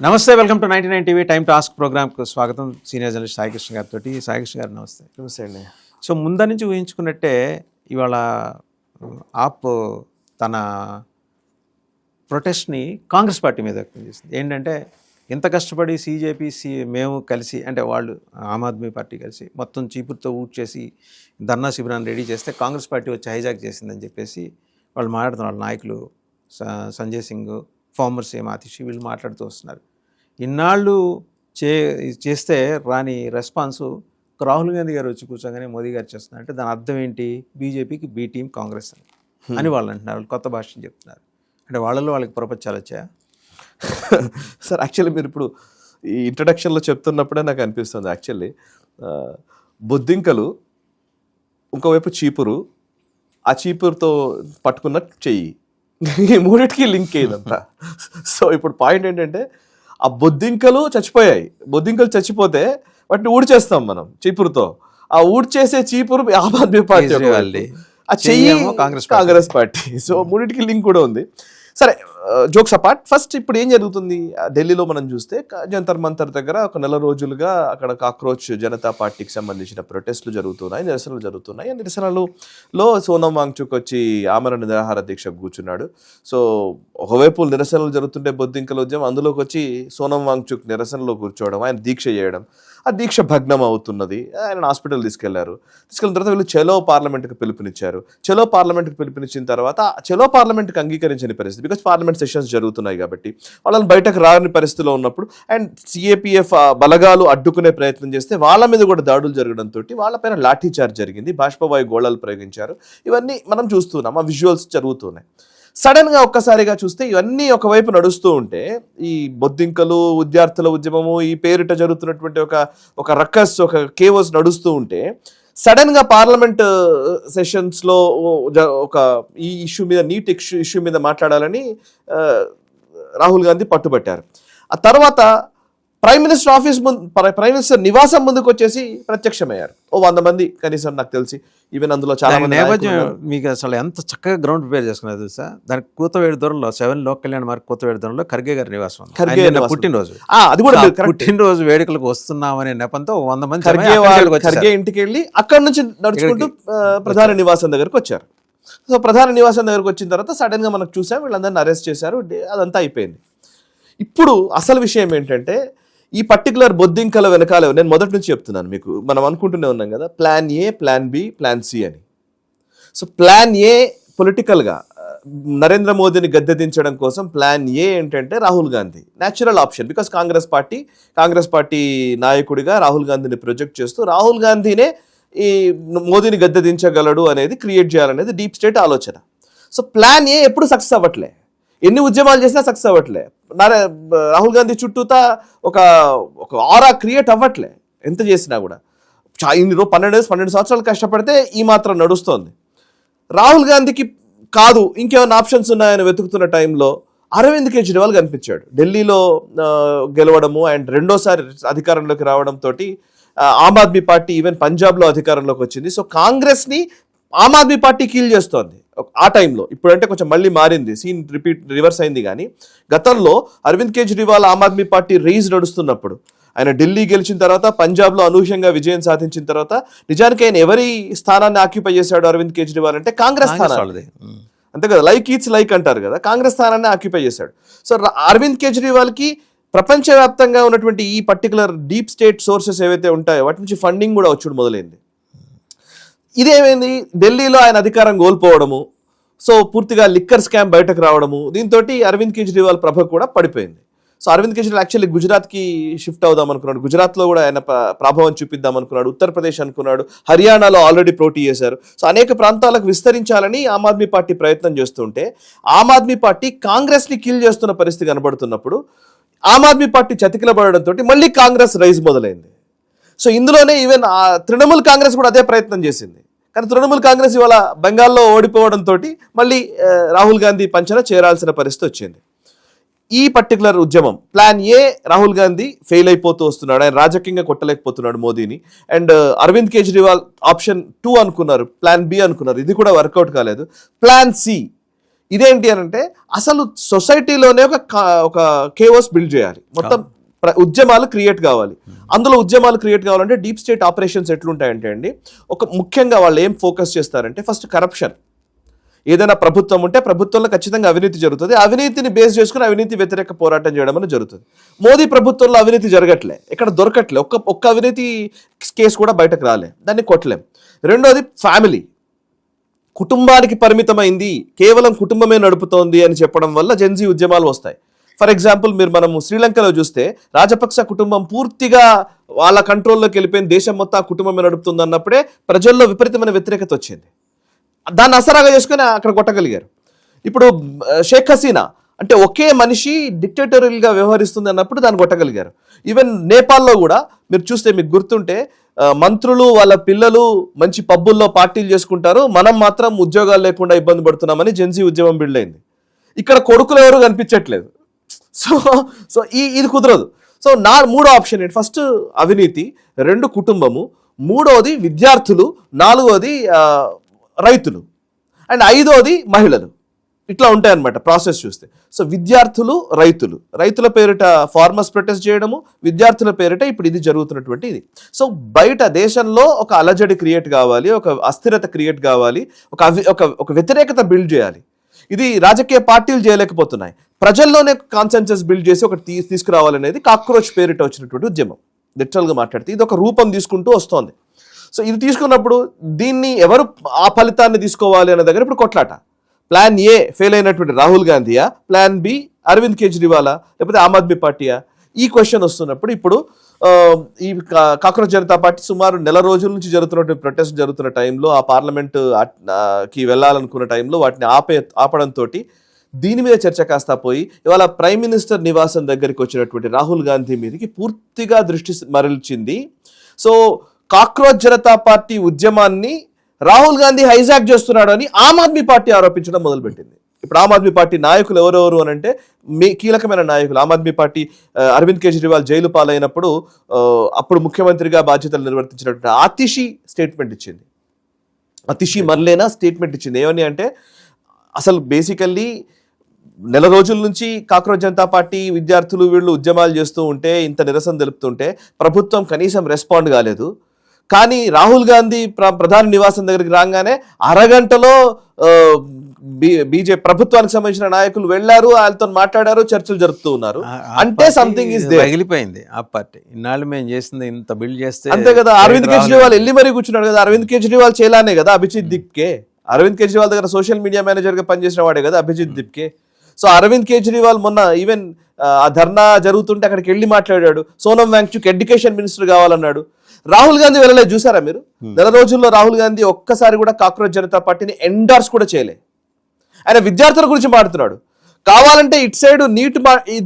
నమస్తే, welcome to 99 TV time to ask ప్రోగ్రామ్కు స్వాగతం. సీనియర్ జర్నలిస్ట్ సాయికృష్ణ గారితో. సాయికృష్ణ గారు నమస్తే. నమస్తే అండి. సో ముందు నుంచి ఊహించుకున్నట్టే ఇవాళ ఆప్ తన ప్రొటెస్ట్ని కాంగ్రెస్ పార్టీ మీద వ్యక్తం చేసింది. ఏంటంటే ఇంత కష్టపడి మేము కలిసి, అంటే వాళ్ళు ఆమ్ ఆద్మీ పార్టీ కలిసి మొత్తం చీపురుతో ఊడ్చేసి ధర్నా శిబిరాన్ని రెడీ చేస్తే కాంగ్రెస్ పార్టీ వచ్చి హైజాక్ చేసిందని చెప్పేసి వాళ్ళు మాట్లాడుతున్నారు. వాళ్ళ నాయకులు సంజయ్ సింగ్, ఫార్మర్ సీఎం ఆతిషి వీళ్ళు మాట్లాడుతూ వస్తున్నారు. ఇన్నాళ్ళు చేస్తే రాని రెస్పాన్సు రాహుల్ గాంధీ గారు వచ్చి కూర్చోగానే మోదీ గారు చేస్తున్నారు. అంటే దాని అర్థం ఏంటి? బీజేపీకి బీ టీం కాంగ్రెస్ అని వాళ్ళు అంటున్నారు. వాళ్ళు కొత్త భాషను చెప్తున్నారు. అంటే వాళ్ళకి ప్రపంచాలు వచ్చాయా? సార్, యాక్చువల్లీ మీరు ఇప్పుడు ఈ ఇంట్రడక్షన్లో చెప్తున్నప్పుడే నాకు అనిపిస్తుంది. యాక్చువల్లీ బొద్దింకలు, ఇంకోవైపు చీపురు, ఆ చీపురుతో పట్టుకున్న చెయ్యి, ఈ మూడింటికి లింక్ అయ్యిందంతా. సో ఇప్పుడు పాయింట్ ఏంటంటే ఆ బొద్దింకలు చచ్చిపోయాయి. బొద్దింకలు చచ్చిపోతే వాటిని ఊడ్చేస్తాం మనం చీపురుతో. ఆ ఊడ్చేసే చీపురు ఆమ్ ఆద్మీ పార్టీ, ఆ చెయ్యి కాంగ్రెస్ పార్టీ. సో మూడింటికి లింక్ కూడా ఉంది. సరే, జోక్స్ అపార్ట్, ఫస్ట్ ఇప్పుడు ఏం జరుగుతుంది ఢిల్లీలో మనం చూస్తే జంతర్ మంతర్ దగ్గర ఒక నెల రోజులుగా అక్కడ కాక్రోచ్ జనతా పార్టీకి సంబంధించిన ప్రొటెస్టులు జరుగుతున్నాయి, నిరసనలు జరుగుతున్నాయి. ఆ నిరసనలలో సోనం వాంగ్చుక్ వచ్చి ఆమరణ నిరాహార దీక్ష కూర్చున్నాడు. సో ఒకవైపు నిరసనలు జరుగుతుంటే బొద్దింకల ఉద్యమం, అందులోకి వచ్చి సోనం వాంగ్చుక్ నిరసనలో కూర్చోవడం, ఆయన దీక్ష చేయడం, ఆ దీక్ష భగ్నం అవుతున్నది. ఆయన హాస్పిటల్ తీసుకెళ్లిన తర్వాత వీళ్ళు చలో పార్లమెంట్కి పిలుపునిచ్చారు. చలో పార్లమెంట్కి పిలుపునిచ్చిన తర్వాత చలో పార్లమెంట్కి అంగీకరించని పరిస్థితి, బికాస్ పార్లమెంట్ సెషన్స్ జరుగుతున్నాయి కాబట్టి వాళ్ళని బయటకు రాని పరిస్థితిలో ఉన్నప్పుడు అండ్ సిఏపిఎఫ్ బలగాలు అడ్డుకునే ప్రయత్నం చేస్తే వాళ్ళ మీద కూడా దాడులు జరగడంతో వాళ్ళపైన లాఠీ చార్జ్ జరిగింది, బాష్పవాయు గోళాలు ప్రయోగించారు. ఇవన్నీ మనం చూస్తున్నాం, ఆ విజువల్స్ జరుగుతున్నాయి. సడన్గా ఒక్కసారిగా చూస్తే ఇవన్నీ ఒకవైపు నడుస్తూ ఉంటే ఈ బొద్దింకలు, విద్యార్థుల ఉద్యమము, ఈ పేరిట జరుగుతున్నటువంటి ఒక రక్కస్, ఒక కేవోస్ నడుస్తూ ఉంటే సడన్గా పార్లమెంట్ సెషన్స్లో ఒక ఈ ఇష్యూ మీద, నీట్ ఇష్యూ మీద మాట్లాడాలని రాహుల్ గాంధీ పట్టుబట్టారు. ఆ తర్వాత ప్రైమ్ మినిస్టర్ నివాసం ముందుకు వచ్చేసి ప్రత్యక్షమయ్యారు. 100 మంది కనీసం, నాకు తెలిసి ఈవెన్ అందులో చాలా నేపథ్యం మీకు అసలు ఎంత చక్కగా గ్రౌండ్ ప్రిపేర్ చేసుకున్నారు తెలుసా? దానికి కూతవేడి దూరంలో 7 లోక్ కళ్యాణ్ మార్గ్ కూతవేడి దూరంలో ఖర్గే గారి నివాసం, పుట్టినరోజు, అది కూడా పుట్టినరోజు వేడుకలకు వస్తున్నామనే నెపంతో 100 మంది ఖర్గే ఇంటికి వెళ్ళి అక్కడ నుంచి నడుచుకుంటూ ప్రధాన నివాసం దగ్గరకు వచ్చారు. సో ప్రధాన నివాసం దగ్గరకు వచ్చిన తర్వాత సడన్ గా మనకు చూసాం, వీళ్ళందరినీ అరెస్ట్ చేశారు, అదంతా అయిపోయింది. ఇప్పుడు అసలు విషయం ఏంటంటే ఈ పర్టికులర్ బొద్దింకల వెనకాల నేను మొదటి నుంచి చెప్తున్నాను మీకు, మనం అనుకుంటూనే ఉన్నాం కదా plan A, plan B, plan C అని. సో ప్లాన్ ఏ పొలిటికల్గా నరేంద్ర మోదీని గద్దె దించడం కోసం ప్లాన్ ఏ ఏంటంటే Rahul Gandhi natural option, because Congress party నాయకుడిగా రాహుల్ గాంధీని ప్రొజెక్ట్ చేస్తూ రాహుల్ గాంధీనే ఈ మోదీని గద్దె దించగలడు అనేది క్రియేట్ చేయాలనేది డీప్ స్టేట్ ఆలోచన. సో ప్లాన్ ఏ ఎప్పుడు సక్సెస్ అవ్వట్లే, ఎన్ని ఉద్యమాలు చేసినా సక్సెస్ అవ్వట్లే. రాహుల్ గాంధీ చుట్టూతా ఒక ఆరా క్రియేట్ అవ్వట్లే, ఎంత చేసినా కూడా. ఇన్ని 12 సంవత్సరాలు కష్టపడితే ఈ మాత్రం నడుస్తోంది. రాహుల్ గాంధీకి కాదు ఇంకేమైనా ఆప్షన్స్ ఉన్నాయని వెతుకుతున్న టైంలో అరవింద్ కేజ్రీవాల్ కనిపించాడు. ఢిల్లీలో గెలవడము అండ్ రెండోసారి అధికారంలోకి రావడంతో ఆమ్ ఆద్మీ పార్టీ ఈవెన్ పంజాబ్లో అధికారంలోకి వచ్చింది. సో కాంగ్రెస్ని ఆమ్ ఆద్మీ పార్టీ కీల్ చేస్తోంది ఆ టైంలో. ఇప్పుడంటే కొంచెం మళ్ళీ మారింది, సీన్ రివర్స్ అయింది. కానీ గతంలో అరవింద్ కేజ్రీవాల్ ఆమ్ ఆద్మీ పార్టీ రేజ్ నడుస్తున్నప్పుడు, ఆయన ఢిల్లీ గెలిచిన తర్వాత పంజాబ్లో అనూహ్యంగా విజయం సాధించిన తర్వాత నిజానికి ఆయన ఎవరి స్థానాన్ని ఆక్యుపై చేశాడు అరవింద్ కేజ్రీవాల్ అంటే కాంగ్రెస్ స్థానాన్ని, అంతే కదా, లైక్ ఈట్స్ లైక్ అంటారు కదా, కాంగ్రెస్ స్థానాన్ని ఆక్యుపై చేశాడు. సో అరవింద్ కేజ్రీవాల్కి ప్రపంచవ్యాప్తంగా ఉన్నటువంటి ఈ పర్టికులర్ డీప్ స్టేట్ సోర్సెస్ ఏవైతే ఉంటాయో వాటి నుంచి ఫండింగ్ కూడా వచ్చుడు మొదలైంది. ఇదేమైంది, ఢిల్లీలో ఆయన అధికారం కోల్పోవడము, సో పూర్తిగా లిక్కర్ స్కామ్ బయటకు రావడము, దీంతో అరవింద్ కేజ్రీవాల్ ప్రభ కూడా పడిపోయింది. సో అరవింద్ కేజ్రీవాల్ యాక్చువల్లీ గుజరాత్కి షిఫ్ట్ అవుదాం అనుకున్నాడు, గుజరాత్లో కూడా ఆయన ప్రభావం చూపిద్దాం అనుకున్నాడు, ఉత్తరప్రదేశ్ అనుకున్నాడు, హర్యానాలో ఆల్రెడీ పోటీ చేశారు. సో అనేక ప్రాంతాలకు విస్తరించాలని ఆమ్ ఆద్మీ పార్టీ ప్రయత్నం చేస్తుంటే ఆమ్ ఆద్మీ పార్టీ కాంగ్రెస్ని కిల్ చేస్తున్న పరిస్థితి కనబడుతున్నప్పుడు ఆమ్ ఆద్మీ పార్టీ చతికిలబడడంతో మళ్ళీ కాంగ్రెస్ రైజ్ మొదలైంది. సో ఇందులోనే ఈవెన్ తృణమూల్ కాంగ్రెస్ కూడా అదే ప్రయత్నం చేసింది. కానీ తృణమూల్ కాంగ్రెస్ ఇవాళ బెంగాల్లో ఓడిపోవడంతో మళ్ళీ రాహుల్ గాంధీ పంచన చేరాల్సిన పరిస్థితి వచ్చింది. ఈ పర్టికులర్ ఉద్యమం plan A Rahul Gandhi fail అయిపోతూ వస్తున్నాడు, ఆయన రాజకీయంగా కొట్టలేకపోతున్నాడు మోదీని. అండ్ అరవింద్ కేజ్రీవాల్ ఆప్షన్ 2 అనుకున్నారు, ప్లాన్ బి అనుకున్నారు, ఇది కూడా వర్కౌట్ కాలేదు. ప్లాన్ సి, ఇదేంటి అని అంటే అసలు సొసైటీలోనే ఒక కేఓస్ బిల్డ్ చేయాలి, మొత్తం ఉద్యమాలు క్రియేట్ కావాలి. అందులో ఉద్యమాలు క్రియేట్ కావాలంటే డీప్ స్టేట్ ఆపరేషన్స్ ఎట్లుంటాయంటే అండి, ముఖ్యంగా వాళ్ళు ఏం ఫోకస్ చేస్తారంటే ఫస్ట్ కరప్షన్. ఏదైనా ప్రభుత్వం ఉంటే ప్రభుత్వంలో ఖచ్చితంగా అవినీతి జరుగుతుంది, అవినీతిని బేస్ చేసుకుని అవినీతి వ్యతిరేక పోరాటం చేయడం అనేది జరుగుతుంది. మోదీ ప్రభుత్వంలో అవినీతి జరగట్లే, ఇక్కడ దొరకట్లే, ఒక్క అవినీతి కేసు కూడా బయటకు రాలే, దాన్ని కొట్టలేం. రెండోది ఫ్యామిలీ, కుటుంబానికి పరిమితమైంది, కేవలం కుటుంబమే నడుపుతోంది అని చెప్పడం వల్ల జెన్జీ ఉద్యమాలు వస్తాయి. ఫర్ ఎగ్జాంపుల్ మనము శ్రీలంకలో చూస్తే రాజపక్స కుటుంబం పూర్తిగా వాళ్ళ కంట్రోల్లోకి వెళ్ళిపోయిన, దేశం మొత్తం ఆ కుటుంబమే నడుపుతుంది అన్నప్పుడే ప్రజల్లో విపరీతమైన వ్యతిరేకత వచ్చింది. దాన్ని అసరాగా చేసుకుని అక్కడ కొట్టగలిగారు. ఇప్పుడు షేక్ హసీనా అంటే ఒకే మనిషి డిక్టేటరియల్గా వ్యవహరిస్తుంది అన్నప్పుడు దాన్ని కొట్టగలిగారు. ఈవెన్ నేపాల్లో కూడా మీరు చూస్తే మీకు గుర్తుంటే మంత్రులు వాళ్ళ పిల్లలు మంచి పబ్బుల్లో పార్టీలు చేసుకుంటారు, మనం మాత్రం ఉద్యోగాలు లేకుండా ఇబ్బంది పడుతున్నామని జెన్జీ ఉద్యమం బిల్డ్ అయింది. ఇక్కడ కొడుకులు ఎవరు కనిపించట్లేదు. సో ఇది కుదరదు. సో మూడో ఆప్షన్ ఏంటి? ఫస్ట్ అవినీతి, రెండు కుటుంబము, మూడోది విద్యార్థులు, నాలుగోది రైతులు, అండ్ ఐదోది మహిళలు. ఇట్లా ఉంటాయన్నమాట ప్రాసెస్ చూస్తే. సో విద్యార్థులు, రైతుల పేరిట ఫార్మర్స్ ప్రొటెస్ట్ చేయడము, విద్యార్థుల పేరిట ఇప్పుడు ఇది జరుగుతున్నటువంటి ఇది. సో బయట దేశంలో ఒక అలజడి క్రియేట్ కావాలి, ఒక అస్థిరత క్రియేట్ కావాలి, ఒక వ్యతిరేకత బిల్డ్ చేయాలి. ఇది రాజకీయ పార్టీలు చేయలేకపోతున్నాయి, ప్రజల్లోనే కాన్సెన్సస్ బిల్డ్ చేసి ఒకటి తీసుకురావాలనేది కాక్రోచ్ పేరిట వచ్చినటువంటి ఉద్యమం. లిటరల్గా మాట్లాడితే ఇది ఒక రూపం తీసుకుంటూ వస్తోంది. సో ఇది తీసుకున్నప్పుడు దీన్ని ఎవరు ఆ ఫలితాన్ని తీసుకోవాలి అనే దగ్గర ఇప్పుడు కొట్లాట. ప్లాన్ ఏ ఫెయిల్ అయినటువంటి రాహుల్ గాంధీయా, ప్లాన్ బి అరవింద్ కేజ్రీవాలా, లేకపోతే ఆమ్ ఆద్మీ పార్టీయా, ఈ క్వశ్చన్ వస్తున్నప్పుడు ఇప్పుడు ఈ కాక్రోచ్ జనతా పార్టీ సుమారు నెల రోజుల నుంచి జరుగుతున్నటువంటి ప్రొటెస్ట్ జరుగుతున్న టైంలో, ఆ పార్లమెంట్ కి వెళ్ళాలనుకున్న టైంలో వాటిని ఆపడంతో దీని మీద చర్చ కాస్త పోయి ఇవాళ ప్రైమ్ మినిస్టర్ నివాసం దగ్గరికి వచ్చినటువంటి రాహుల్ గాంధీ మీదకి పూర్తిగా దృష్టి మరల్చింది. సో కాక్రోచ్ జనతా పార్టీ ఉద్యమాన్ని రాహుల్ గాంధీ హైజాక్ చేస్తున్నాడు అని ఆమ్ ఆద్మీ పార్టీ ఆరోపించడం మొదలుపెట్టింది. ఇప్పుడు ఆమ్ ఆద్మీ పార్టీ నాయకులు ఎవరెవరు అని అంటే కీలకమైన నాయకులు. ఆమ్ ఆద్మీ పార్టీ అరవింద్ కేజ్రీవాల్ జైలు పాలైనప్పుడు అప్పుడు ముఖ్యమంత్రిగా బాధ్యతలు నిర్వర్తించినటువంటి ఆతిషి స్టేట్మెంట్ ఇచ్చింది. ఆతిషి మర్లేనా స్టేట్మెంట్ ఇచ్చింది. ఏమని అంటే అసలు బేసికల్లీ నెల రోజుల నుంచి కాక్రోచ్ జనతా పార్టీ విద్యార్థులు వీళ్ళు ఉద్యమాలు చేస్తూ ఉంటే, ఇంత నిరసన తెలుపుతుంటే ప్రభుత్వం కనీసం రెస్పాండ్ కాలేదు. కానీ రాహుల్ గాంధీ ప్రధాని నివాసం దగ్గరికి రాగానే అరగంటలో బీజేపీ ప్రభుత్వానికి సంబంధించిన నాయకులు వెళ్లారు, వాళ్ళతో మాట్లాడారు, చర్చలు జరుపుతూ ఉన్నారు. అంటే సంథింగ్ ఈస్ దేర్. పగిలిపోయింది ఆ పార్టీ. ఇన్నాళ్ళు మేము చేసింది ఇంత బిల్డ్ చేస్తే అంతే కదా. అరవింద్ కేజ్రీవాల్ వెళ్ళి మరీ కూర్చున్నాడు కదా. అరవింద్ కేజ్రీవాల్ చేలానే కదా అభిజిత్ దిప్కే. అరవింద్ కేజ్రీవాల్ దగ్గర సోషల్ మీడియా మేనేజర్ గా పనిచేసిన వాడే కదా అభిజిత్ దిప్కే. సో అరవింద్ కేజ్రీవాల్ మొన్న ఈవెన్ ఆ ధర్నా జరుగుతుంటే అక్కడికి వెళ్ళి మాట్లాడాడు. సోనం వాంగ్చుక్ ఎడ్యుకేషన్ మినిస్టర్ కావాలన్నాడు. రాహుల్ గాంధీ వెళ్ళలేదు, చూసారా మీరు? నెల రోజుల్లో రాహుల్ గాంధీ ఒక్కసారి కూడా కాక్రోచ్ జనతా పార్టీని ఎండార్స్ కూడా చేయలే. ఆయన విద్యార్థుల గురించి మాట్లాడుతున్నాడు. కావాలంటే ఇటు సైడ్ నీట్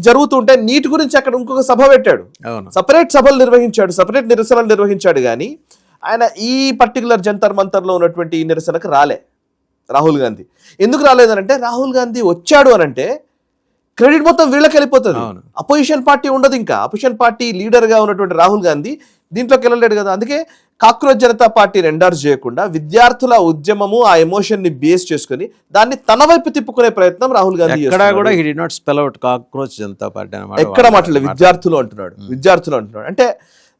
జరుగుతుంటే నీట్ గురించి అక్కడ ఇంకొక సభ పెట్టాడు, సపరేట్ సభలు నిర్వహించాడు, సపరేట్ నిరసనలు నిర్వహించాడు. కానీ ఆయన ఈ పర్టికులర్ జంతర్ మంతర్లో ఉన్నటువంటి ఈ నిరసనకు రాలే రాహుల్ గాంధీ. ఎందుకు రాలేదనంటే రాహుల్ గాంధీ వచ్చాడు అనంటే క్రెడిట్ మొత్తం వీళ్ళకి వెళ్ళిపోతుంది. అపోజిషన్ పార్టీ ఉండదు. ఇంకా అపోజిషన్ పార్టీ లీడర్గా ఉన్నటువంటి రాహుల్ గాంధీ దీంట్లోకి వెళ్ళలేడు కదా. అందుకే కాక్రోచ్ జనతా పార్టీని ఎండార్స్ చేయకుండా విద్యార్థుల ఉద్యమము ఆ ఎమోషన్ ని బేస్ చేసుకుని దాన్ని తన వైపు తిప్పుకునే ప్రయత్నం రాహుల్ గాంధీ ఎక్కడ మాట్లాడలేదు. విద్యార్థులు అంటున్నాడు. అంటే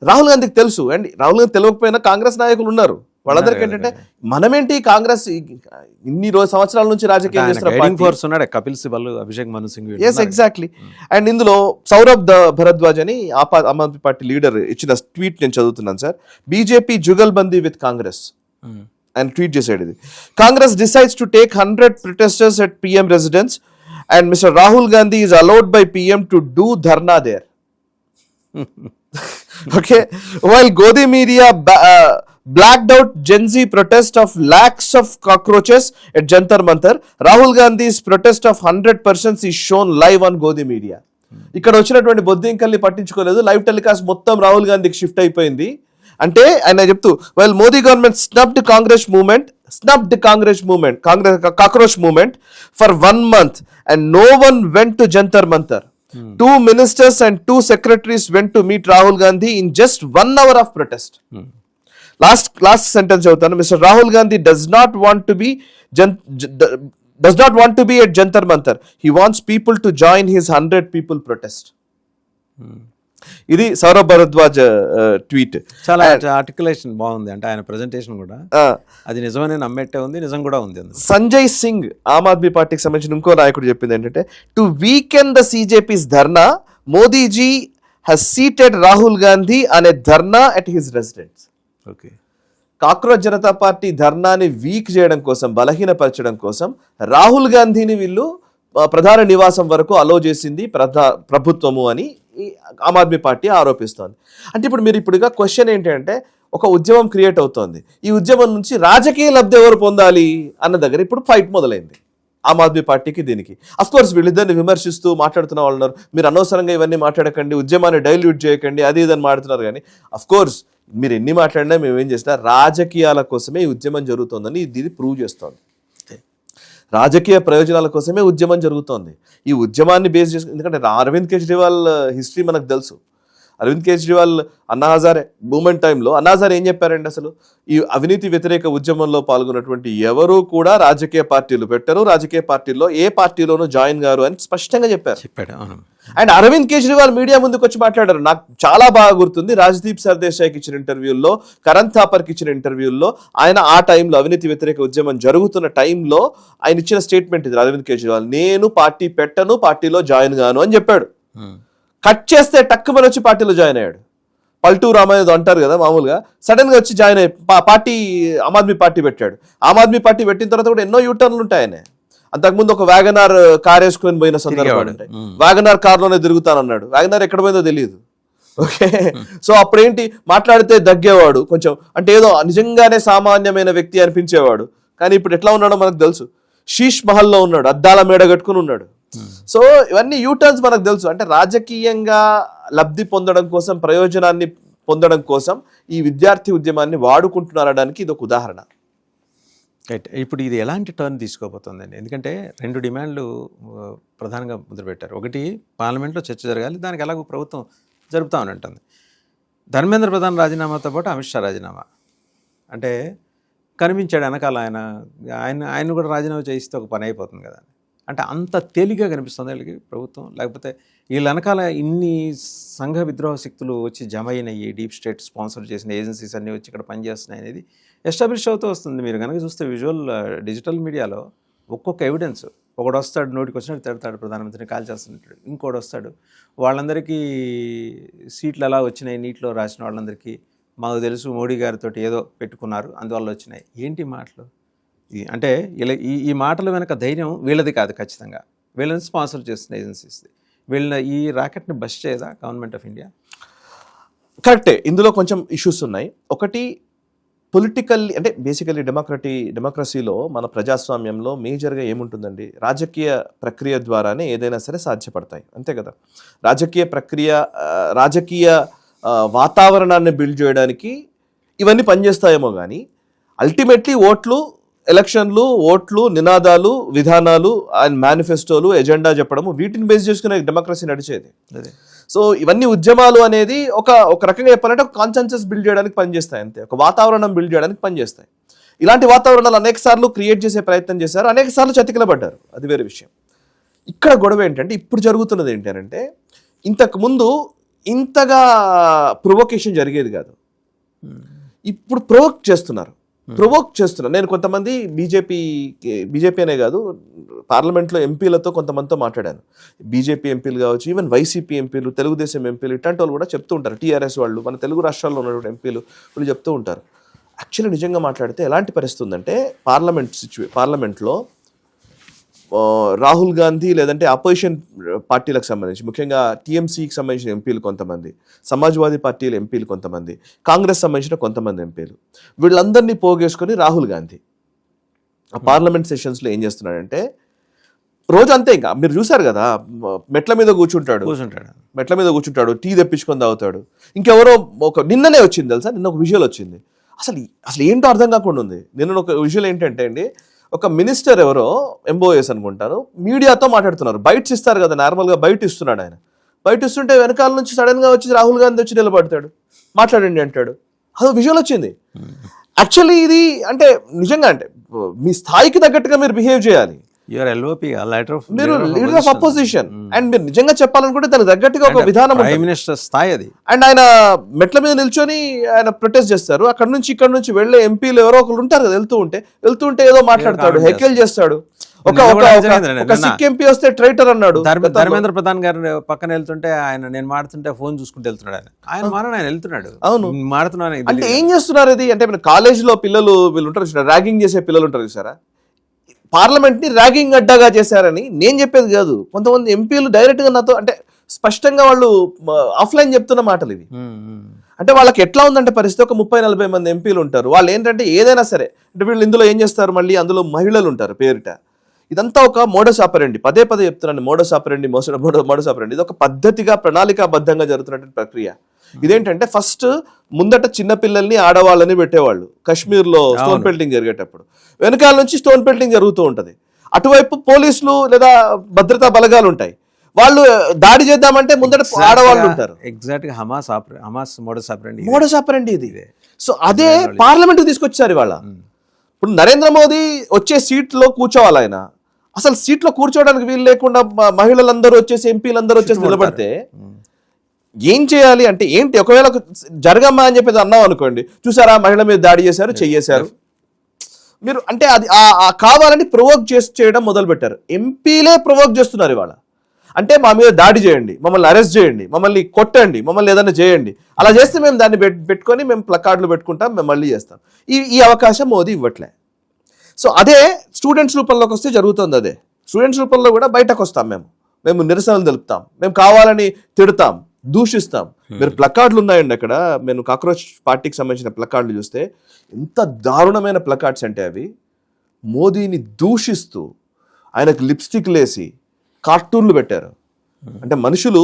రాహుల్ గాంధీకి తెలుసు. అండ్ రాహుల్ గాంధీ తెలియకపోయినా కాంగ్రెస్ నాయకులు ఉన్నారు. వాళ్ళందరికీ ఏంటంటే మనమేంటి కాంగ్రెస్ ఇన్ని సంవత్సరాల నుంచి రాజకీయం చేస్తున్నారు. Kapil Sibal, Abhishek Manu Singh. Yes, exactly. And ఇందులో సౌరభ్ భరద్వాజ్ అని ఆమ్ ఆద్మీ పార్టీ లీడర్ ఇచ్చిన ట్వీట్ నేను చదువుతున్నాను sir. BJP jugalbandi with Congress ఆయన ట్వీట్ చేశాడు. ఇది Congress decides to take 100 protesters at PM residence and Mr. Rahul Gandhi is allowed by PM to do dharna there. Okay, while Godi media blacked out Gen Z protest of lakhs of cockroaches at Jantar Mantar, Rahul Gandhi's protest of 100% is shown live on Godi media. ఇక్కడ వచ్చినటువంటి బొద్దింకల్ని పట్టించుకోలేదు. Live telecast మొత్తం రాహుల్ గాంధీకి shift అయిపోయింది. అంటే ఆయన చెప్తూ while Modi government snubbed Congress movement, cockroach movement for 1 month and no one went to Jantar Mantar. 2 ministers and 2 secretaries went to meet Rahul Gandhi in just 1 hour of protest. Last sentence chevutanu. Mr. Rahul Gandhi does not want to be does not want to be at Jantar Mantar, he wants people to join his 100 people protest. ఇది Saurabh Bharadwaj tweet. చాలా articulation బాగుంది, అంటే ఆయన presentation కూడా అది నిజమనే నమ్మేట్టే ఉంది, నిజం కూడా ఉంది. సంజయ్ సింగ్ ఆమ్ ఆద్మీ పార్టీకి సంబంధించిన ఇంకో నాయకుడు చెప్పింది ఏంటంటే, to weaken the CJP's dharna, Modiji has seated Rahul Gandhi అనే dharna at his residence. Okay, cockroach Janata party ధర్నాని వీక్ చేయడం కోసం, బలహీనపరచడం కోసం రాహుల్ గాంధీని వీళ్ళు ప్రధాన నివాసం వరకు అలో చేసింది ప్రభుత్వము అని ఆమ్ ఆద్మీ పార్టీ ఆరోపిస్తోంది. అంటే ఇప్పుడు మీరు ఇప్పుడుగా క్వశ్చన్ ఏంటంటే, ఒక ఉద్యమం క్రియేట్ అవుతోంది, ఈ ఉద్యమం నుంచి రాజకీయ లబ్ధి ఎవరు పొందాలి అన్న దగ్గర ఇప్పుడు ఫైట్ మొదలైంది ఆమ్ ఆద్మీ పార్టీకి దీనికి. అఫ్కోర్స్ వీళ్ళిద్దరిని విమర్శిస్తూ మాట్లాడుతున్న వాళ్ళు ఉన్నారు, మీరు అనవసరంగా ఇవన్నీ మాట్లాడకండి, ఉద్యమాన్ని డైల్యూట్ చేయకండి, అది ఇదని మాట్లాడుతున్నారు. కానీ అఫ్కోర్స్ మీరు ఎన్ని మాట్లాడినా మేము ఏం చేసినా రాజకీయాల కోసమే ఈ ఉద్యమం జరుగుతోందని ఇది ప్రూవ్ చేస్తోంది. రాజకీయ ప్రయోజనాల కోసమే ఉద్యమం జరుగుతోంది. ఈ ఉద్యమాన్ని బేస్ చేసుకుని, ఎందుకంటే అరవింద్ కేజ్రీవాల్ హిస్టరీ మనకు తెలుసు. అరవింద్ కేజ్రీవాల్ అన్నా హజారే మూమెంట్ టైంలో అన్నా హజారే ఏం చెప్పారండి, అసలు ఈ అవినీతి వ్యతిరేక ఉద్యమంలో పాల్గొన్నటువంటి ఎవరూ కూడా రాజకీయ పార్టీలు పెట్టరు, రాజకీయ పార్టీల్లో ఏ పార్టీలోనూ జాయిన్ గారు అని స్పష్టంగా చెప్పాడు. అండ్ అరవింద్ కేజ్రీవాల్ మీడియా ముందుకు వచ్చి మాట్లాడారు. నాకు చాలా బాగా గుర్తుంది, రాజ్దీప్ సర్దేశాయ్కి ఇచ్చిన ఇంటర్వ్యూల్లో, కరణ్ థాపర్కి ఇచ్చిన ఇంటర్వ్యూల్లో ఆయన ఆ టైంలో అవినీతి వ్యతిరేక ఉద్యమం జరుగుతున్న టైంలో ఆయన ఇచ్చిన స్టేట్మెంట్ ఇది. అరవింద్ కేజ్రీవాల్, నేను పార్టీ పెట్టను, పార్టీలో జాయిన్ గాను అని చెప్పాడు. కట్ చేస్తే టక్కుమని వచ్చి పార్టీలో జాయిన్ అయ్యాడు. పల్టూ రామయ్య అంటారు కదా మామూలుగా, సడన్ గా వచ్చి జాయిన్ అయ్యి పార్టీ ఆమ్ ఆద్మీ పార్టీ పెట్టాడు. ఆమ్ ఆద్మీ పార్టీ పెట్టిన తర్వాత కూడా ఎన్నో యూటర్న్లు ఉంటాయి. ఆయన అంతకుముందు ఒక వ్యాగనార్ కార్ వేసుకొని పోయిన సందర్భాలు ఉంటాయి. వ్యాగనార్ కార్లోనే తిరుగుతానన్నాడు, వ్యాగనార్ ఎక్కడ పోయిందో తెలియదు. ఓకే, సో అప్పుడేంటి మాట్లాడితే దగ్గేవాడు కొంచెం, అంటే ఏదో నిజంగానే సామాన్యమైన వ్యక్తి అనిపించేవాడు. కానీ ఇప్పుడు ఎట్లా ఉన్నాడో మనకు తెలుసు, శీష్ మహల్లో ఉన్నాడు, అద్దాల మేడ కట్టుకుని ఉన్నాడు. సో ఇవన్నీ యూటర్న్స్ మనకు తెలుసు. అంటే రాజకీయంగా లబ్ధి పొందడం కోసం, ప్రయోజనాన్ని పొందడం కోసం ఈ విద్యార్థి ఉద్యమాన్ని వాడుకుంటున్నారనడానికి ఇది ఒక ఉదాహరణ. రైట్, ఇప్పుడు ఇది ఎలాంటి టర్న్ తీసుకోబోతుందండి? ఎందుకంటే 2 డిమాండ్లు ప్రధానంగా మొదలుపెట్టారు. ఒకటి, పార్లమెంట్లో చర్చ జరగాలి, దానికి ఎలాగో ప్రభుత్వం జరుపుతామని అంటుంది. ధర్మేంద్ర ప్రధాన్ రాజీనామాతో పాటు అమిత్ షా రాజీనామా, అంటే కనిపించాడు వెనకాల ఆయన కూడా రాజీనామా చేయిస్తే ఒక పని అయిపోతుంది కదా. అంటే అంత తేలిగ్గా కనిపిస్తుంది వీళ్ళకి ప్రభుత్వం, లేకపోతే వీళ్ళ వెనకాల ఇన్ని సంఘ విద్రోహ శక్తులు వచ్చి జమ అయినాయి, డీప్ స్టేట్ స్పాన్సర్ చేసిన ఏజెన్సీస్ అన్నీ వచ్చి ఇక్కడ పనిచేస్తున్నాయి అనేది ఎస్టాబ్లిష్ అవుతూ వస్తుంది. మీరు కనుక చూస్తే డిజిటల్ మీడియాలో ఒక్కొక్క ఎవిడెన్స్, ఒకడు వస్తాడు నోటికి వచ్చినట్టు తిడతాడు, ప్రధానమంత్రిని కాల్ చేస్తున్నట్టు, ఇంకోటి వస్తాడు వాళ్ళందరికీ సీట్లు ఎలా వచ్చినాయి, నీటిలో రాసిన వాళ్ళందరికీ మాకు తెలుసు మోడీ గారితో ఏదో పెట్టుకున్నారు అందువల్ల వచ్చినాయి. ఏంటి మాటలు? అంటే ఇలా ఈ మాటల వెనక ధైర్యం వీళ్ళది కాదు, ఖచ్చితంగా వీళ్ళని స్పాన్సర్ చేస్తున్న ఏజెన్సీస్ది. వీళ్ళ ఈ రాకెట్ని బస్ చేయదా గవర్నమెంట్ ఆఫ్ ఇండియా? కరెక్టే, ఇందులో కొంచెం ఇష్యూస్ ఉన్నాయి. ఒకటి, పొలిటికల్ అంటే బేసికలీ డెమోక్రసీలో, మన ప్రజాస్వామ్యంలో మేజర్గా ఏముంటుందండి, రాజకీయ ప్రక్రియ ద్వారానే ఏదైనా సరే సాధ్యపడతాయి, అంతే కదా. రాజకీయ వాతావరణాన్ని బిల్డ్ చేయడానికి ఇవన్నీ పనిచేస్తాయేమో కానీ అల్టిమేట్లీ ఎలక్షన్లు, ఓట్లు, నినాదాలు, విధానాలు అండ్ మేనిఫెస్టోలు, ఎజెండా చెప్పడము, వీటిని బేస్ చేసుకునే డెమోక్రసీ నడిచేది. సో ఇవన్నీ ఉద్యమాలు అనేది ఒక రకంగా చెప్పాలంటే ఒక కాన్సెన్సస్ బిల్డ్ చేయడానికి పనిచేస్తాయి, అంతే, ఒక వాతావరణం బిల్డ్ చేయడానికి పనిచేస్తాయి. ఇలాంటి వాతావరణాలు అనేక సార్లు క్రియేట్ చేసే ప్రయత్నం చేశారు, అనేక సార్లు చతికిలబడ్డారు, అది వేరే విషయం. ఇక్కడ గొడవ ఏంటంటే, ఇప్పుడు జరుగుతున్నది ఏంటంటే, ఇంతకుముందు ఇంతగా ప్రొవొకేషన్ జరిగేది కాదు, ఇప్పుడు ప్రొవోక్ చేస్తున్నారు. నేను కొంతమంది బీజేపీ అనే కాదు, పార్లమెంట్లో ఎంపీలతో కొంతమందితో మాట్లాడాను. బీజేపీ ఎంపీలు కావచ్చు, ఈవెన్ వైసీపీ ఎంపీలు, తెలుగుదేశం ఎంపీలు, ఇట్లాంటి వాళ్ళు కూడా చెప్తూ ఉంటారు. టీఆర్ఎస్ వాళ్ళు, మన తెలుగు రాష్ట్రాల్లో ఉన్నటువంటి ఎంపీలు వీళ్ళు చెప్తూ ఉంటారు. యాక్చువల్లీ నిజంగా మాట్లాడితే ఎలాంటి పరిస్థితి ఉందంటే, పార్లమెంట్లో రాహుల్ గాంధీ లేదంటే అపోజిషన్ పార్టీలకు సంబంధించి, ముఖ్యంగా టీఎంసీకి సంబంధించిన ఎంపీలు కొంతమంది, సమాజ్వాదీ పార్టీల ఎంపీలు కొంతమంది, కాంగ్రెస్ సంబంధించిన కొంతమంది ఎంపీలు, వీళ్ళందరినీ పోగేసుకొని రాహుల్ గాంధీ ఆ పార్లమెంట్ సెషన్స్లో ఏం చేస్తున్నాడంటే, రోజు అంతే, ఇంకా మీరు చూసారు కదా, మెట్ల మీద కూర్చుంటాడు, టీ తెప్పించుకొని తాగుతాడు. ఇంకెవరో నిన్ననే వచ్చింది తెలుసా, నిన్న ఒక విజువల్ వచ్చింది, అసలు ఏంటో అర్థం కాకుండా ఉంది. నిన్న ఒక విజువల్ ఏంటంటే అండి, ఒక మినిస్టర్ ఎవరో ఎంబోఎస్ అనుకుంటారు, మీడియాతో మాట్లాడుతున్నారు. బైట్స్ ఇస్తారు కదా, నార్మల్గా బయట ఇస్తున్నాడు ఆయన. బయట ఇస్తుంటే వెనకాల నుంచి సడన్గా వచ్చి రాహుల్ గాంధీ వచ్చి నిలబడతాడు, మాట్లాడండి అంటాడు. అదో విజువల్ వచ్చింది. యాక్చువల్లీ ఇది అంటే నిజంగా అంటే మీ స్థాయికి తగ్గట్టుగా మీరు బిహేవ్ చేయాలి. యువర్ ఎల్ఓపి లెటర్ ఆఫ్ మీరు లీడర్ ఆఫ్ అపోజిషన్ అండ్ మీరు నిజంగా చెప్పాలనుకుంటే దానికి తగ్గట్టుగా ఒక విధానం ఉంటుంది. ప్రైమ్ మినిస్టర్ స్థాయి అది. అండ్ ఆయన మెట్ల మీద నిల్చొని ఆయన ప్రొటెస్ట్ చేస్తారు. అక్కడ నుంచి వెళ్ళే ఎంపీలు ఎవరో ఒకరు ఉంటారు కదా, వెళ్తూ ఉంటే ఏదో మాట్లాడతాడు, హెక్కలు చేస్తాడు. ఒక సిక్ ఎంపీ వస్తే ట్రైటర్ అన్నాడు. ధర్మేంద్ర ప్రధాన్ గారు పక్కన వెళ్తుంటే నేను మాడుతుంటే ఫోన్ చూసుకుంటూ వెళ్తున్నాడు. ఆయన వెళ్తున్నాడు. అవును, మాడుతున్నాను. అంటే ఏం చేస్తున్నారు ఇది అంటే కాలేజీలో పిల్లలు వీళ్ళు ఉంటారు, ర్యాగింగ్ చేసే పిల్లలు ఉంటారు చూసారా, పార్లమెంట్ ని ర్యాగింగ్ అడ్డాగా చేశారని నేను చెప్పేది కాదు. కొంతమంది ఎంపీలు డైరెక్ట్ గా నాతో అంటే స్పష్టంగా వాళ్ళు ఆఫ్లైన్ చెప్తున్న మాటలు ఇవి. అంటే వాళ్ళకి ఎట్లా ఉందంటే పరిస్థితి, ఒక 30-40 మంది ఎంపీలు ఉంటారు. వాళ్ళు ఏంటంటే ఏదైనా సరే అంటే వీళ్ళు ఇందులో ఏం చేస్తారు, మళ్ళీ అందులో మహిళలు ఉంటారు పేరిట. ఇదంతా ఒక మోడస్ ఆపరెండి, పదే చెప్తున్నాను, మోడస్ ఆపరెండి. ఇది ఒక పద్ధతిగా ప్రణాళికాబద్ధంగా జరుగుతున్నటువంటి ప్రక్రియ. ఇదేంటంటే ఫస్ట్ ముందట చిన్నపిల్లల్ని ఆడవాళ్ళని పెట్టేవాళ్ళు. కాశ్మీర్లో స్టోన్ పెల్టింగ్ జరిగేటప్పుడు వెనకాల నుంచి స్టోన్ పెల్టింగ్ జరుగుతూ ఉంటది. అటువైపు పోలీసులు లేదా భద్రతా బలగాలు ఉంటాయి. వాళ్ళు దాడి చేద్దామంటే ముందట ఆడవాళ్ళు ఉంటారు. ఎగ్జాక్ట్ గా హమాస్ మోడస్ ఆపరెండి ఇది. సో అదే పార్లమెంట్ తీసుకొచ్చారు ఇవాళ. ఇప్పుడు నరేంద్ర మోదీ వచ్చే సీట్ లో కూర్చోవాలి. ఆయన అసలు సీట్ లో కూర్చోవడానికి వీలు లేకుండా మహిళలందరూ వచ్చేసి ఎంపీలందరూ వచ్చేసి నిలబడితే ఏం చేయాలి అంటే ఏంటి, ఒకవేళ జరగమ్మా అని చెప్పేది అన్నాం అనుకోండి, చూసారా మహిళ మీద దాడి చేశారు, చెయ్యేశారు. మీరు అంటే అది కావాలని ప్రొవోక్ చేయడం మొదలు పెట్టారు. ఎంపీలే ప్రొవోక్ చేస్తున్నారు ఇవాళ. అంటే మా మీద దాడి చేయండి, మమ్మల్ని అరెస్ట్ చేయండి, మమ్మల్ని కొట్టండి, మమ్మల్ని ఏదైనా చేయండి, అలా చేస్తే మేము దాన్ని పెట్టుకొని మేము ప్లకార్డులు పెట్టుకుంటాం, మేము మళ్ళీ చేస్తాం. ఈ అవకాశం మోదీ ఇవ్వట్లే. సో అదే స్టూడెంట్స్ రూపంలోకి వస్తే జరుగుతుంది. అదే స్టూడెంట్స్ రూపంలో కూడా బయటకు వస్తాం, మేము నిరసనలు తెలుపుతాం, మేము కావాలని తిడతాం, దూషిస్తాం. మీరు ప్లకార్డులు ఉన్నాయండి అక్కడ. నేను కాక్రోచ్ పార్టీకి సంబంధించిన ప్లకార్డులు చూస్తే ఎంత దారుణమైన ప్లకార్డ్స్ అంటే అవి మోదీని దూషిస్తూ ఆయనకు లిప్స్టిక్ లేసి కార్టూన్లు పెట్టారు. అంటే మనుషులు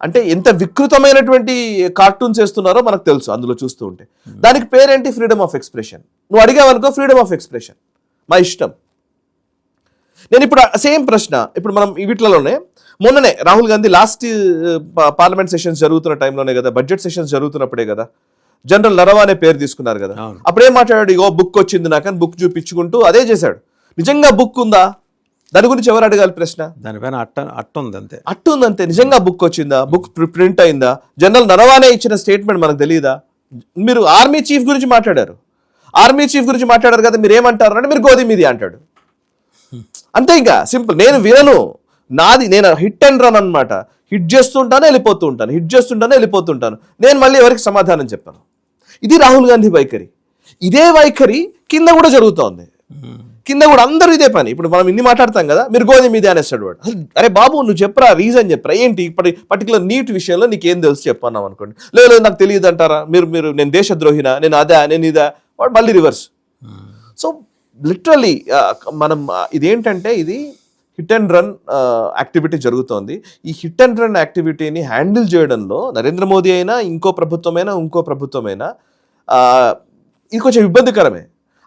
అంటే ఎంత వికృతమైనటువంటి కార్టూన్స్ వేస్తున్నారో మనకు తెలుసు అందులో చూస్తూ ఉంటే. దానికి పేరేంటి, ఫ్రీడమ్ ఆఫ్ ఎక్స్ప్రెషన్. నువ్వు అడిగావనుకో ఫ్రీడమ్ ఆఫ్ ఎక్స్ప్రెషన్, మా ఇష్టం. నేను ఇప్పుడు సేమ్ ప్రశ్న ఇప్పుడు మనం వీటిలోనే మొన్ననే Rahul Gandhi last parliament sessions జరుగుతున్న టైంలోనే కదా, బడ్జెట్ సెషన్స్ జరుగుతున్నప్పుడే కదా జనరల్ నరవానే పేరు తీసుకున్నారు కదా. అప్పుడేం మాట్లాడాడు, ఇగో బుక్ వచ్చింది నాకని బుక్ చూపించుకుంటూ అదే చేశాడు. నిజంగా బుక్ ఉందా, దాని గురించి ఎవరు అడగాలి ప్రశ్న? దానిపైన అట్టు ఉంది అంతే. నిజంగా బుక్ వచ్చిందా, బుక్ ప్రింట్ అయిందా? జనరల్ నరవానే ఇచ్చిన స్టేట్మెంట్ మనకు తెలియదా? మీరు ఆర్మీ చీఫ్ గురించి మాట్లాడారు కదా, మీరు ఏమంటారు అంటే మీరు గోధి మీది అంటాడు. అంతే, ఇంకా సింపుల్. నేను వినను, నేను హిట్ అండ్ రన్ అనమాట. హిట్ చేస్తుంటాను వెళ్ళిపోతుంటాను. నేను మళ్ళీ ఎవరికి సమాధానం చెప్పాను. ఇది రాహుల్ గాంధీ వైఖరి. ఇదే వైఖరి కింద కూడా జరుగుతోంది. కింద కూడా అందరూ ఇదే పని. ఇప్పుడు మనం ఇన్ని మాట్లాడతాం కదా, మీరు గోధుమ మీదే అనేస్తాడు వాడు. అరే బాబు నువ్వు చెప్పరా, రీజన్ చెప్పరా, ఏంటి ఇప్పుడు పర్టికులర్ నీట్ విషయంలో నీకేం తెలుసు చెప్పన్నాం అనుకోండి. లేదు నాకు తెలియదు అంటారా, మీరు నేను దేశద్రోహినా, నేను ఇదా, వాడు మళ్ళీ రివర్స్. సో లిటరలీ మనం ఇదేంటంటే ఇది హిట్ అండ్ రన్ యాక్టివిటీ జరుగుతోంది. ఈ హిట్ అండ్ రన్ యాక్టివిటీని హ్యాండిల్ చేయడంలో నరేంద్ర మోదీ అయినా ఇంకో ప్రభుత్వమైనా ఇది కొంచెం ఇబ్బందికరమే.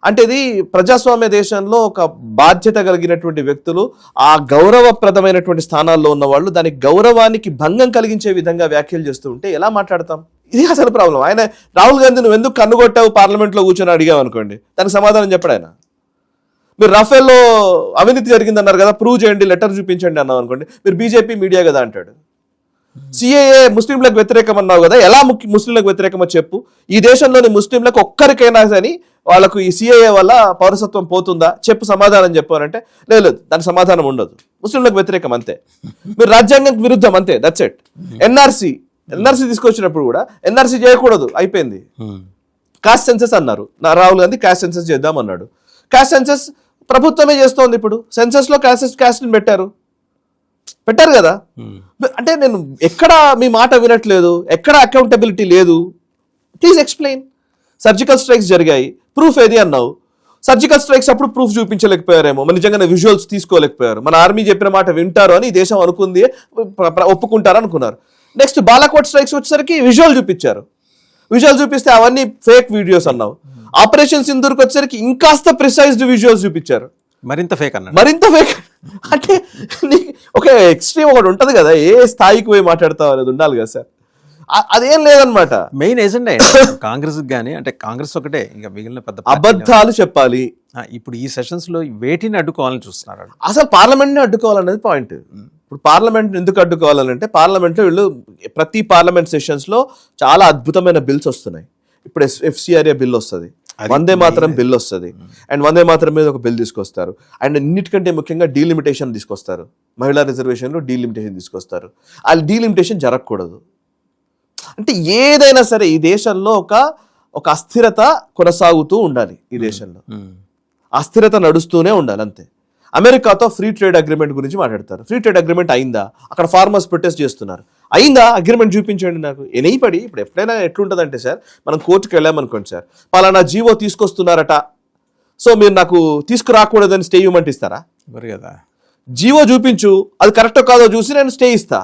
అంటే ఇది ప్రజాస్వామ్య దేశంలో ఒక బాధ్యత కలిగినటువంటి వ్యక్తులు, ఆ గౌరవప్రదమైనటువంటి స్థానాల్లో ఉన్న వాళ్ళు దానికి గౌరవానికి భంగం కలిగించే విధంగా వ్యాఖ్యలు చేస్తూ ఉంటే ఎలా మాట్లాడతాం? ఇది అసలు ప్రాబ్లం. ఆయన రాహుల్ గాంధీ నువ్వు ఎందుకు కన్నుగొట్టావు పార్లమెంట్లో కూర్చొని అడిగావు అనుకోండి, దానికి సమాధానం చెప్పడు ఆయన. మీరు రాఫెల్లో అవినీతి జరిగిందన్నారు కదా, ప్రూవ్ చేయండి, లెటర్ చూపించండి అన్నావు అనుకోండి, మీరు బీజేపీ మీడియా కదా అంటాడు. సిఏఏ ముస్లింలకు వ్యతిరేకం అన్నావు కదా, ఎలా ముస్లింలకు వ్యతిరేకమో చెప్పు. ఈ దేశంలోని ముస్లింలకు ఒక్కరికైనా కానీ వాళ్ళకు ఈ సిఏఏ వల్ల పౌరసత్వం పోతుందా చెప్పు, సమాధానం చెప్పారంటే లేదు దానికి సమాధానం ఉండదు, ముస్లింలకు వ్యతిరేకం అంతే, మీరు రాజ్యాంగం విరుద్ధం అంతే, దట్స్ ఇట్. ఎన్ఆర్సీ తీసుకొచ్చినప్పుడు కూడా ఎన్ఆర్సీ చేయకూడదు, అయిపోయింది. కాస్ట్ సెన్సెస్ అన్నారు, రాహుల్ గాంధీ కాస్ట్ సెన్సెస్ చేద్దాం అన్నాడు. కాస్ట్ సెన్సెస్ ప్రభుత్వమే చేస్తోంది. ఇప్పుడు సెన్సెస్ లో కాస్ట్ పెట్టారు కదా. అంటే నేను ఎక్కడ మీ మాట వినట్లేదు, ఎక్కడ అకౌంటబిలిటీ లేదు. Please explain. సర్జికల్ స్ట్రైక్స్ జరిగాయి, ప్రూఫ్ ఏది అన్నావు. సర్జికల్ స్ట్రైక్స్ అప్పుడు ప్రూఫ్ చూపించలేకపోయారేమో, మన నిజంగా విజువల్స్ తీసుకోలేకపోయారు. మన ఆర్మీ చెప్పిన మాట వింటారు అని దేశం అనుకుంది, ఒప్పుకుంటారు అనుకున్నారు. నెక్స్ట్ బాలాకోట్ స్ట్రైక్స్ వచ్చేసరికి విజువల్ చూపించారు. విజువల్ చూపిస్తే అవన్నీ ఫేక్ వీడియోస్ అన్నావు. ఆపరేషన్ సింధూర్కి వచ్చేసరికి ఇంకాస్త ప్రిసైజ్డ్ విజువల్స్ చూపించారు, మరింత ఫేక్ అన్నారు. అంటే ఒక ఎక్స్ట్రీమ్ ఒకటి ఉంటుంది కదా, ఏ స్థాయికి పోయి మాట్లాడతావు అనేది ఉండాలి కదా సార్. అదేం లేదనమాట. మెయిన్ ఎజెండా కాంగ్రెస్ కానీ, అంటే కాంగ్రెస్ ఒకటే, ఇంకా మిగిలిన పెద్ద అబద్ధాలు చెప్పాలి. ఇప్పుడు ఈ సెషన్స్ లో వేటిని అడ్డుకోవాలని చూస్తున్నారు. అసలు పార్లమెంట్ ని అడ్డుకోవాలనేది పాయింట్. ఇప్పుడు పార్లమెంట్ ఎందుకు అడ్డుకోవాలంటే పార్లమెంట్ లో వీళ్ళు ప్రతి పార్లమెంట్ సెషన్స్ లో చాలా అద్భుతమైన బిల్స్ వస్తున్నాయి. ఇప్పుడు FCRA బిల్ వస్తుంది, వందే మాతరం బిల్ వస్తుంది, అండ్ వందే మాతరం మీద ఒక బిల్ తీసుకొస్తారు. అండ్ అన్నిటికంటే ముఖ్యంగా డీలిమిటేషన్ తీసుకొస్తారు, మహిళా రిజర్వేషన్లో డీలిమిటేషన్ తీసుకొస్తారు. ఆ డీలిమిటేషన్ జరగకూడదు. అంటే ఏదైనా సరే ఈ దేశంలో ఒక అస్థిరత కొనసాగుతూ ఉండాలి. ఈ దేశంలో అస్థిరత నడుస్తూనే ఉండాలి అంతే. అమెరికాతో ఫ్రీ ట్రేడ్ అగ్రిమెంట్ గురించి మాట్లాడతారు. ఫ్రీ ట్రేడ్ అగ్రిమెంట్ అయిందా? అక్కడ ఫార్మర్స్ ప్రొటెస్ట్ చేస్తున్నారు. అయిందా? అగ్రిమెంట్ చూపించండి నాకు. ఎనైపడి ఇప్పుడు ఎప్పుడైనా ఎట్లుంటుందంటే సార్, మనం కోర్టుకు వెళ్ళామనుకోండి సార్, పలానా జీవో తీసుకొస్తున్నారట, సో మీరు నాకు తీసుకురాకూడదని స్టే ఇవ్వమంటే ఇస్తారా? కదా, జీవో చూపించు, అది కరెక్టో కాదో చూసి నేను స్టే ఇస్తా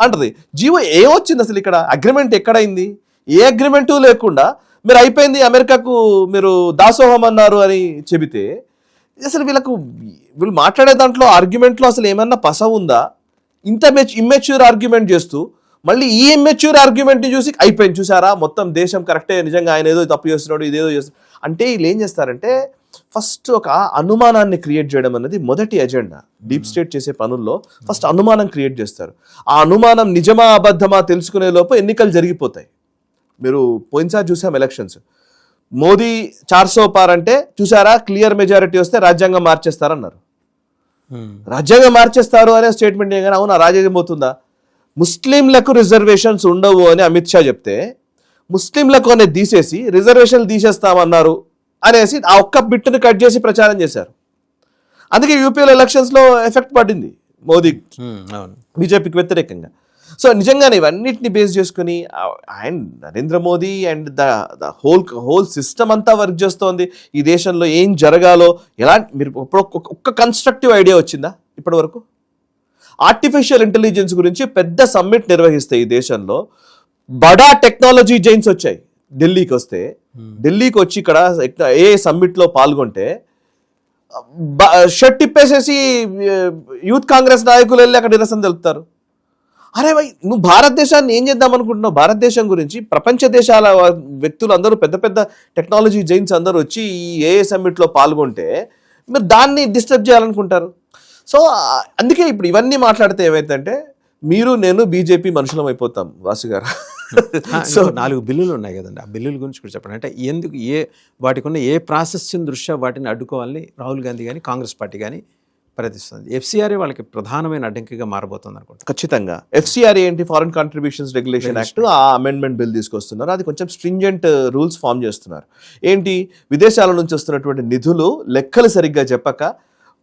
అంటది. జీవో ఏమొచ్చింది అసలు? ఇక్కడ అగ్రిమెంట్ ఎక్కడైంది? ఏ అగ్రిమెంటు లేకుండా మీరు అయిపోయింది అమెరికాకు మీరు దాసోహం అన్నారు అని చెబితే అసలు వీళ్ళు మాట్లాడే దాంట్లో ఆర్గ్యుమెంట్లో అసలు ఏమన్నా పస ఉందా? ఇంత ఇమ్మెచ్యూర్ ఆర్గ్యుమెంట్ చేస్తూ మళ్ళీ ఈ ఇమ్మెచ్యూర్ ఆర్గ్యుమెంట్ని చూసి అయిపోయింది చూసారా, మొత్తం దేశం కరెక్టే, నిజంగా ఆయన ఏదో తప్పు చేస్తున్నాడు, ఇదేదో చేస్తున్నాడు అంటే వీళ్ళు ఏం చేస్తారంటే ఫస్ట్ ఒక అనుమానాన్ని క్రియేట్ చేయడం అనేది మొదటి ఎజెండా. డీప్ స్టేట్ చేసే పనుల్లో ఫస్ట్ అనుమానం క్రియేట్ చేస్తారు. ఆ అనుమానం నిజమా అబద్ధమా తెలుసుకునే లోపు ఎన్నికలు జరిగిపోతాయి. మీరు పోయినసారి చూసాం ఎలక్షన్స్, మోదీ 400 పార్ అంటే చూసారా, క్లియర్ మెజారిటీ వస్తే రాజ్యాంగం మార్చేస్తారన్నారు. రాజ్యాంగం మార్చేస్తారు అనే స్టేట్మెంట్ కానీ అవునా రాజ్యాంగం పోతుందా? ముస్లింలకు రిజర్వేషన్స్ ఉండవు అని అమిత్ షా చెప్తే ముస్లింలకు అనేది తీసేసి రిజర్వేషన్లు తీసేస్తామన్నారు అనేసి ఆ ఒక్క బిట్టును కట్ చేసి ప్రచారం చేశారు. అందుకే యూపీలో ఎలక్షన్స్లో ఎఫెక్ట్ పడింది మోదీ, బీజేపీకి వ్యతిరేకంగా. సో నిజంగానే ఇవన్నిటిని బేస్ చేసుకుని and Narendra Modi and the whole system అంతా వర్క్ చేస్తోంది. ఈ దేశంలో ఏం జరగాలో మీరు ఒక్క కన్స్ట్రక్టివ్ ఐడియా వచ్చిందా ఇప్పటి వరకు? ఆర్టిఫిషియల్ ఇంటెలిజెన్స్ గురించి పెద్ద సమ్మిట్ నిర్వహిస్తే ఈ దేశంలో బడా టెక్నాలజీ జైన్స్ వచ్చాయి. ఢిల్లీకి వస్తే, ఢిల్లీకి వచ్చి ఇక్కడ ఏ సమ్మిట్లో పాల్గొంటే షర్ట్ ఇప్పేసేసి యూత్ కాంగ్రెస్ నాయకులు వెళ్ళి అక్కడ నిరసన తెలుపుతారు. అరే భయ్, నువ్వు భారతదేశాన్ని ఏం చేద్దాం అనుకుంటున్నావు? భారతదేశం గురించి ప్రపంచ దేశాల వ్యక్తులు అందరూ, పెద్ద పెద్ద టెక్నాలజీ జైన్స్ అందరూ వచ్చి ఈ ఏఏ సమ్మిట్లో పాల్గొంటే మీరు దాన్ని డిస్టర్బ్ చేయాలనుకుంటారు. సో అందుకే ఇప్పుడు ఇవన్నీ మాట్లాడితే ఏమైందంటే మీరు నేను బీజేపీ మనుషులం అయిపోతాం వాసు గారు. సో 4 బిల్లులు ఉన్నాయి కదండి, ఆ బిల్లుల గురించి కూడా చెప్పండి. అంటే ఎందుకు వాటికి ఉన్న ఏ ప్రాసెస్ దృష్ట్యా వాటిని అడ్డుకోవాలని రాహుల్ గాంధీ కానీ కాంగ్రెస్ పార్టీ కానీ ప్రయత్నిస్తుంది. FCRA వాళ్ళకి ప్రధానమైన అడ్డంకిగా మారబోతుంది అనుకుంటా. ఖచ్చితంగా FCRA ఏంటి, ఫారెన్ కాంట్రిబ్యూషన్స్ రెగ్యులేషన్ యాక్ట్, ఆ అమెండ్మెంట్ బిల్ తీసుకొస్తున్నారు. అది కొంచెం స్ట్రింజెంట్ రూల్స్ ఫామ్ చేస్తున్నారు. ఏంటి, విదేశాల నుంచి వస్తున్నటువంటి నిధులు లెక్కలు సరిగ్గా చెప్పక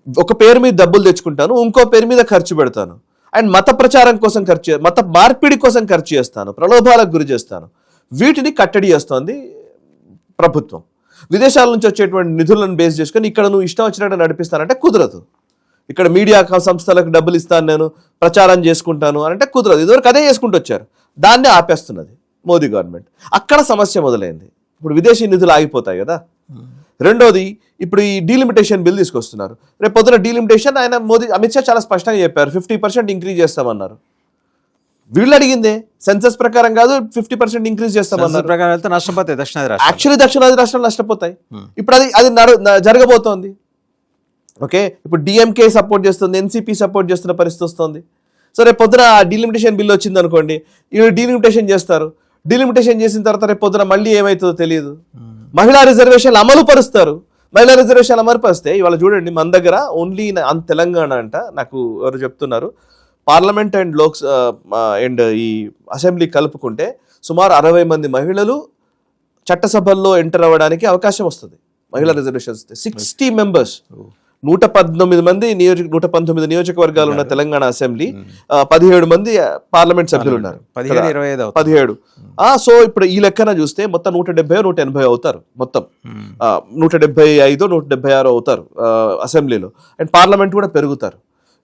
ఒక పేరు మీద డబ్బులు తెచ్చుకుంటాను, ఇంకో పేరు మీద ఖర్చు పెడతాను, అండ్ మత ప్రచారం కోసం మత మార్పిడి కోసం ఖర్చు చేస్తాను, ప్రలోభాలకు గురి చేస్తాను, వీటిని కట్టడి చేస్తోంది ప్రభుత్వం. విదేశాల నుంచి వచ్చేటువంటి నిధులను బేస్ చేసుకొని ఇక్కడ నువ్వు ఇష్టం వచ్చినట్టు నడిపిస్తానంటే కుదరదు. ఇక్కడ మీడియా సంస్థలకు డబ్బులు ఇస్తాను, నేను ప్రచారం చేసుకుంటాను అంటే కుదరదు. ఇదివరకు అదే చేసుకుంటూ వచ్చారు, దాన్ని ఆపేస్తున్నది మోదీ గవర్నమెంట్. అక్కడ సమస్య మొదలైంది. ఇప్పుడు విదేశీ నిధులు ఆగిపోతాయి కదా. రెండోది, ఇప్పుడు ఈ డీలిమిటేషన్ బిల్ తీసుకొస్తున్నారు. రేపు పొద్దున డీలిమిటేషన్ ఆయన అమిత్ షా చాలా స్పష్టంగా చెప్పారు, 50% ఇంక్రీజ్ చేస్తామన్నారు. వీళ్ళు అడిగిందే సెన్సస్ ప్రకారం కాదు, 50% ఇంక్రీజ్ చేస్తామన్నారు. నష్టపోతాయి దక్షిణాది రాష్ట్రాలు, యాక్చువల్లీ దక్షిణాది రాష్ట్రాలు నష్టపోతాయి. ఇప్పుడు అది జరగబోతోంది. ఓకే, ఇప్పుడు డిఎంకే సపోర్ట్ చేస్తుంది, ఎన్సీపీ సపోర్ట్ చేస్తున్న పరిస్థితి వస్తుంది. సో రేపు పొద్దున ఆ డీలిమిటేషన్ బిల్ వచ్చింది అనుకోండి, వీళ్ళు డీలిమిటేషన్ చేస్తారు. డీలిమిటేషన్ చేసిన తర్వాత రేపు పొద్దున మళ్ళీ ఏమవుతుందో తెలియదు. మహిళా రిజర్వేషన్లు అమలు పరుస్తారు. మహిళా రిజర్వేషన్ అమలు పరిస్తే ఇవాళ చూడండి, మన దగ్గర ఓన్లీ తెలంగాణ అంట, నాకు ఎవరు చెప్తున్నారు, పార్లమెంట్ అండ్ ఈ అసెంబ్లీ కలుపుకుంటే సుమారు 60 మంది మహిళలు చట్టసభల్లో ఎంటర్ అవ్వడానికి అవకాశం వస్తుంది. మహిళా రిజర్వేషన్స్ 60 మెంబర్స్, 119 నియోజకవర్గాలు ఉన్న తెలంగాణ అసెంబ్లీ, 17 మంది పార్లమెంట్ సభ్యులు ఉన్నారు, 17. సో ఇప్పుడు ఈ లెక్కన చూస్తే మొత్తం 170-180 అవుతారు, మొత్తం 175-176 అవుతారు అసెంబ్లీలో. అండ్ పార్లమెంట్ కూడా పెరుగుతారు,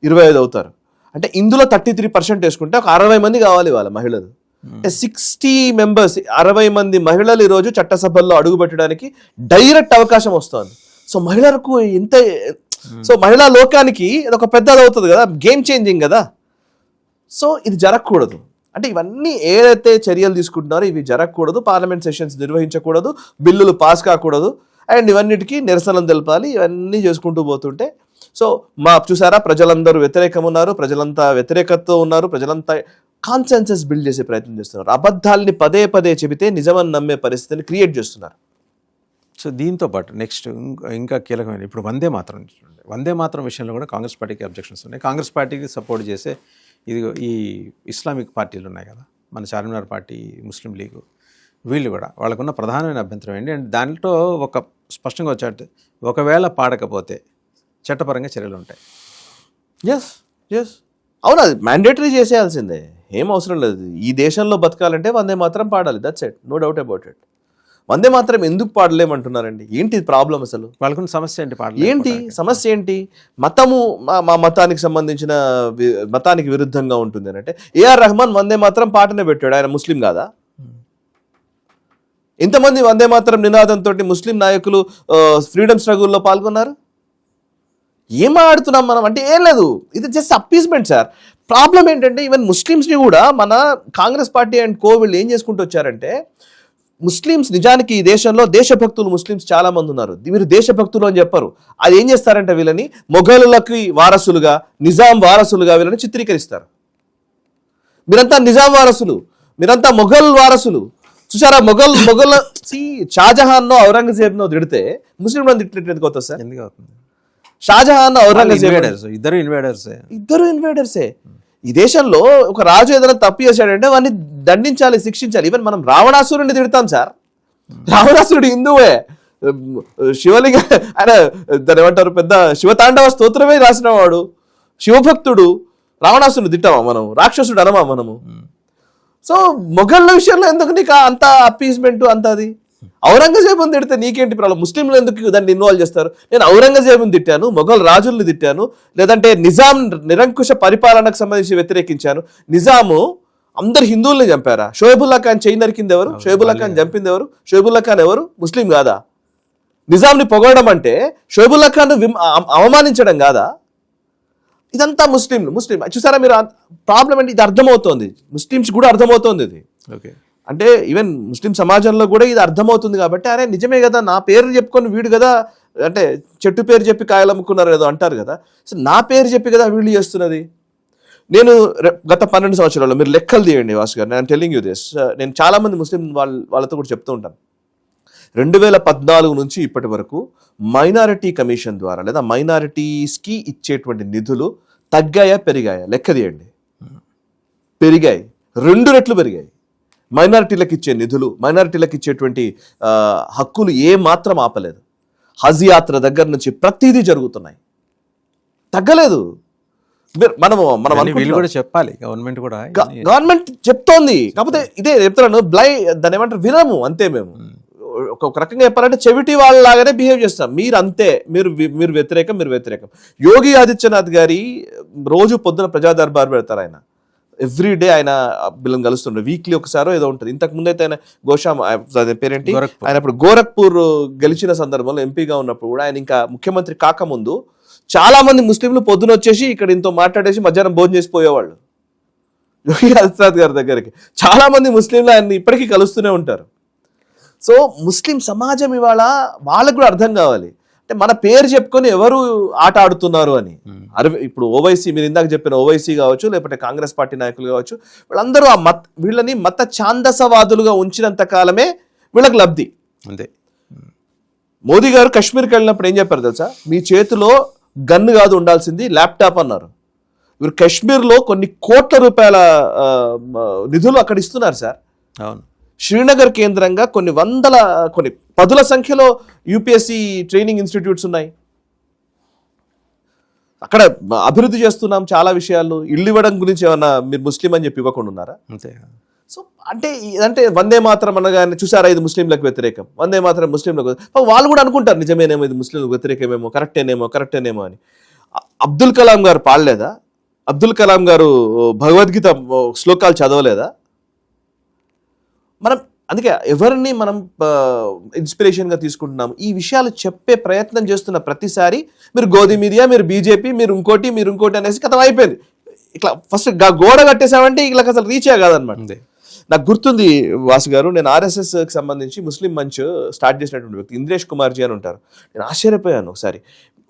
25 అవుతారు. అంటే ఇందులో 33% వేసుకుంటే ఒక 60 మంది కావాలి వాళ్ళ మహిళలు. అంటే 60 మెంబర్స్, 60 మంది మహిళలు ఈరోజు చట్టసభల్లో అడుగుపెట్టడానికి డైరెక్ట్ అవకాశం వస్తుంది. సో మహిళలకు ఎంత, సో మహిళా లోకానికి ఇది ఒక పెద్దది అవుతుంది కదా, గేమ్ చేంజింగ్ కదా. సో ఇది జరగకూడదు. అంటే ఇవన్నీ ఏదైతే చర్యలు తీసుకుంటున్నారో ఇవి జరగకూడదు, పార్లమెంట్ సెషన్స్ నిర్వహించకూడదు, బిల్లులు పాస్ కాకూడదు, అండ్ ఇవన్నిటికీ నిరసనలు తెలపాలి, ఇవన్నీ చేసుకుంటూ పోతుంటే సో చూసారా ప్రజలందరూ వ్యతిరేకం ఉన్నారు, ప్రజలంతా వ్యతిరేకతతో ఉన్నారు, ప్రజలంతా కాన్సెన్సస్ బిల్డ్ చేసే ప్రయత్నం చేస్తున్నారు, అబద్ధాలని పదే పదే చెబితే నిజమని నమ్మే పరిస్థితిని క్రియేట్ చేస్తున్నారు. సో దీంతో పాటు నెక్స్ట్ ఇంకా కీలకమైన ఇప్పుడు వందే మాత్రం చూడండి, వందే మాత్రం విషయంలో కూడా కాంగ్రెస్ పార్టీకి అబ్జెక్షన్స్ ఉన్నాయి. కాంగ్రెస్ పార్టీకి సపోర్ట్ చేసే ఈ ఇస్లామిక్ పార్టీలు ఉన్నాయి కదా, మన చార్మినార్ పార్టీ, ముస్లిం లీగు, వీళ్ళు కూడా వాళ్ళకున్న ప్రధానమైన అభ్యంతరం ఏంటి అంటే దాంట్లో ఒక స్పష్టంగా వచ్చాడు, ఒకవేళ పాడకపోతే చట్టపరంగా చర్యలు ఉంటాయి. ఎస్ అవును, అది మ్యాండేటరీ చేసేయాల్సిందే, ఏం అవసరం లేదు. ఈ దేశంలో బతకాలంటే వందే మాత్రం పాడాలి, that's it, no doubt about it. Vande Mataram ఎందుకు పాడలేమంటున్నారండి? ఏంటి ప్రాబ్లం అసలు? వాళ్ళకున్న సమస్య ఏంటి? ఏంటి సమస్య ఏంటి? మతము మా మతానికి సంబంధించిన మతానికి విరుద్ధంగా ఉంటుంది అంటే ఏఆర్ రెహమాన్ వందే మాత్రం పాటనే పెట్టాడు, ఆయన ముస్లిం కాదా? ఎంతమంది వందే మాత్రం నినాదంతో ముస్లిం నాయకులు ఫ్రీడమ్ స్ట్రగుల్లో పాల్గొన్నారు? ఏం ఆడుతున్నాం మనం అంటే ఏం లేదు, ఇది జస్ట్ అప్పీస్మెంట్ సార్. ప్రాబ్లం ఏంటంటే ఈవెన్ ముస్లిమ్స్ని కూడా మన కాంగ్రెస్ పార్టీ అండ్ కో వీళ్ళు ఏం చేసుకుంటూ వచ్చారంటే, ముస్లిమ్స్ నిజానికి ఈ దేశంలో దేశభక్తులు ముస్లిమ్స్ చాలా మంది ఉన్నారు, మీరు దేశభక్తులు అని చెప్పరు. అది ఏం చేస్తారంటే వీళ్ళని మొఘలులకి వారసులుగా, నిజాం వారసులుగా వీళ్ళని చిత్రీకరిస్తారు. మీరంతా నిజాం వారసులు, మీరంతా మొఘల్ వారసులు. చూసారా మొఘల్ షాజహాన్ ఔరంగజేబ్నో తిడితే ముస్లింలను తిట్టినట్టు అవుతుంది సార్? ఎందుకు అవుతుంది? షాజహాన్ ఔరంగజేబ్ ఇద్దరు ఇన్వేడర్సే. ఈ దేశంలో ఒక రాజు ఏదైనా తప్పు చేశాడంటే వాడిని దండించాలి, శిక్షించాలి. ఈవెన్ మనం రావణాసురుడిని తిడతాం సార్, రావణాసురుడు హిందువే, శివలింగ ఆయన దాని ఏమంటారు పెద్ద శివతాండవ స్తోత్రమే రాసిన వాడు, శివభక్తుడు. రావణాసురుడు తిట్టామా మనం? రాక్షసుడు అనమా మనము? సో మొఘళ్ళ విషయంలో ఎందుకు నీకు అంత అప్పీస్మెంట్ అంత? అది ఔరంగజేబుని తిడితే నీకేంటి ప్రాబ్లం? ముస్లింలు ఎందుకు దాన్ని ఇన్వాల్వ్ చేస్తారు? నేను ఔరంగజేబుని తిట్టాను, మొఘల్ రాజుల్ని తిట్టాను, లేదంటే నిజాం నిరంకుశ పరిపాలనకు సంబంధించి వ్యతిరేకించాను. నిజాము అందరు హిందువుల్ని చంపారా? షోయబుల్లా ఖాన్ చేయి నరికింది ఎవరు? షోయబుల్లా ఖాన్ చంపింది ఎవరు? షోయబుల్లా ఖాన్ ఎవరు? ముస్లిం కాదా? నిజాంని పొగడడం అంటే షోయబుల్లా ఖాన్ అవమానించడం కాదా? ఇదంతా ముస్లిం. చూసారా మీరు? ప్రాబ్లం అంటే ఇది అర్థమవుతోంది, ముస్లిమ్స్ కూడా అర్థమవుతోంది ఇది. ఓకే, అంటే ఈవెన్ ముస్లిం సమాజంలో కూడా ఇది అర్థమవుతుంది. కాబట్టి అరే నిజమే కదా, నా పేరు చెప్పుకొని వీడు కదా, అంటే చెట్టు పేరు చెప్పి కాయలు అమ్ముకున్నారు ఏదో అంటారు కదా, సో నా పేరు చెప్పి కదా వీళ్ళు చేస్తున్నది. నేను గత 12 సంవత్సరాల్లో మీరు లెక్కలు తీయండి వాసు గారు, నేను టెల్లింగ్ యూ దిస్. నేను చాలా మంది ముస్లిం వాళ్ళతో కూడా చెప్తూ ఉంటాను, 2014 నుంచి ఇప్పటి వరకు మైనారిటీ కమిషన్ ద్వారా లేదా మైనారిటీస్కి ఇచ్చేటువంటి నిధులు తగ్గాయా పెరిగాయా? లెక్క తీయండి. పెరిగాయి, 2 రెట్లు పెరిగాయి. మైనారిటీలకు ఇచ్చే నిధులు, మైనారిటీలకు ఇచ్చేటువంటి హక్కులు ఏ మాత్రం ఆపలేదు. హజ్ యాత్ర దగ్గర నుంచి ప్రతిదీ జరుగుతున్నాయి, తగ్గలేదు. వీళ్ళు కూడా చెప్పాలి, గవర్నమెంట్ కూడా, గవర్నమెంట్ చెప్తోంది. కాకపోతే ఇదే చెప్తున్నాను, దాన్ని ఏమంటారు, వినము అంతే. మేము ఒక రకంగా చెప్పాలంటే చెవిటి వాళ్ళలాగానే బిహేవ్ చేస్తాం. మీరు అంతే, మీరు వ్యతిరేకం. యోగి ఆదిత్యనాథ్ గారి రోజు పొద్దున ప్రజా దర్బార్ పెడతారు. ఆయన ఎవ్రీ డే ఆయన వీళ్ళని కలుస్తుంటారు, వీక్లీ ఒకసారో ఏదో ఉంటుంది. ఇంతకు ముందు అయితే ఆయన పేరేంటి, ఆయన ఇప్పుడు గోరఖ్పూర్ గెలిచిన సందర్భంలో ఎంపీగా ఉన్నప్పుడు కూడా, ఆయన ఇంకా ముఖ్యమంత్రి కాకముందు చాలా మంది ముస్లింలు పొద్దున వచ్చేసి ఇక్కడ ఇంతో మాట్లాడేసి మధ్యాహ్నం భోజనం చేసిపోయేవాళ్ళు యోగి ఆదిత్యనాథ్ గారి దగ్గరికి. చాలా మంది ముస్లింలు ఆయన ఇప్పటికీ కలుస్తూనే ఉంటారు. సో ముస్లిం సమాజం ఇవాళ వాళ్ళకు కూడా అర్థం కావాలి, అంటే మన పేరు చెప్పుకొని ఎవరు ఆట ఆడుతున్నారు అని. ఇప్పుడు ఓవైసీ, మీరు ఇందాక చెప్పిన ఓవైసీ కావచ్చు, లేకపోతే కాంగ్రెస్ పార్టీ నాయకులు కావచ్చు, వీళ్ళందరూ వీళ్ళని మత ఛాందసవాదులుగా ఉంచినంత కాలమే వీళ్ళకి లబ్ధి. అంతే. మోదీ గారు కాశ్మీర్కి వెళ్ళినప్పుడు ఏం చెప్పారు తెలుసా? మీ చేతిలో గన్ను కాదు ఉండాల్సింది, ల్యాప్టాప్ అన్నారు. వీరు కాశ్మీర్లో కొన్ని కోట్ల రూపాయల నిధులు అక్కడ ఇస్తున్నారు సార్. అవును. శ్రీనగర్ కేంద్రంగా కొన్ని 10ల సంఖ్యలో యూపీఎస్సీ ట్రైనింగ్ ఇన్స్టిట్యూట్స్ ఉన్నాయి. అక్కడ అభివృద్ధి చేస్తున్నాం చాలా విషయాలు. ఇల్లు ఇవ్వడం గురించి ఏమన్నా మీరు ముస్లిం అని చెప్పి ఇవ్వకుండా ఉన్నారా? అంతే. సో అంటే వందే మాత్రం అనగానే చూసారా, ఇది ముస్లింలకు వ్యతిరేకం, వందే మాత్రం ముస్లింలకు. వాళ్ళు కూడా అనుకుంటారు నిజమేనేమో, ఇది ముస్లింలకు వ్యతిరేకమేమో, కరెక్టేనేమో అని. అబ్దుల్ కలాం గారు పాడలేదా? అబ్దుల్ కలాం గారు భగవద్గీత శ్లోకాలు చదవలేదా? మనం అందుకే ఎవరిని మనం ఇన్స్పిరేషన్గా తీసుకుంటున్నాము. ఈ విషయాలు చెప్పే ప్రయత్నం చేస్తున్న ప్రతిసారి మీరు గోధి మీడియా, మీరు బీజేపీ, మీరు ఇంకోటి అనేసి కథ అయిపోయింది. ఇట్లా ఫస్ట్ గోడ కట్టేసామంటే ఇట్లా అసలు రీచే కాదనమాట. ఉంది. నాకు గుర్తుంది వాసు గారు, నేను ఆర్ఎస్ఎస్కి సంబంధించి ముస్లిం మంచ్ స్టార్ట్ చేసినటువంటి వ్యక్తి ఇంద్రేష్ కుమార్జీ అని ఉంటారు. నేను ఆశ్చర్యపోయాను ఒకసారి.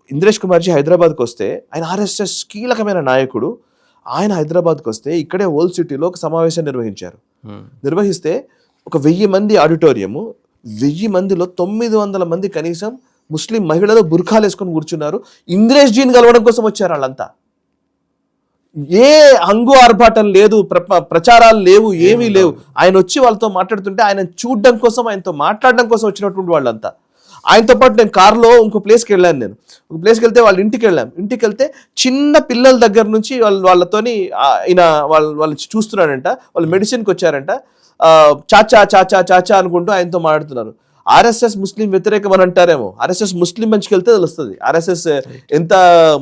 ఇంద్రేష్ కుమార్జీ హైదరాబాద్కి వస్తే, ఆయన ఆర్ఎస్ఎస్ కీలకమైన నాయకుడు, ఆయన హైదరాబాద్కి వస్తే ఇక్కడే ఓల్డ్ సిటీలో ఒక సమావేశం నిర్వహించారు. నిర్వహిస్తే ఒక 1000 మంది ఆడిటోరియము, 1000 మందిలో 900 మంది కనీసం ముస్లిం మహిళలు బుర్ఖాలు వేసుకొని కూర్చున్నారు. ఇంద్రేష్ జీని కలవడం కోసం వచ్చారు వాళ్ళంతా. ఏ హంగు ఆర్భాటం లేదు, ప్రచారాలు లేవు, ఏమీ లేవు. ఆయన వచ్చి వాళ్ళతో మాట్లాడుతుంటే ఆయన చూడడం కోసం, ఆయనతో మాట్లాడడం కోసం వచ్చినటువంటి వాళ్ళంతా. ఆయనతో పాటు నేను కార్లో ఇంకో ప్లేస్కి వెళ్ళాను. నేను ఒక ప్లేస్కి వెళ్తే వాళ్ళ ఇంటికి వెళ్ళాం. ఇంటికి వెళ్తే చిన్న పిల్లల దగ్గర నుంచి వాళ్ళతోని ఈయన వాళ్ళు చూస్తున్నాడంట. వాళ్ళు మెడిసిన్కి వచ్చారంట. చాచా చాచా చాచా అనుకుంటూ ఆయనతో మాట్లాడుతున్నారు. ఆర్ఎస్ఎస్ ముస్లిం వ్యతిరేకం అని అంటారేమో, ఆర్ఎస్ఎస్ ముస్లిం మంచికి వెళ్తే తెలుస్తుంది ఆర్ఎస్ఎస్ ఎంత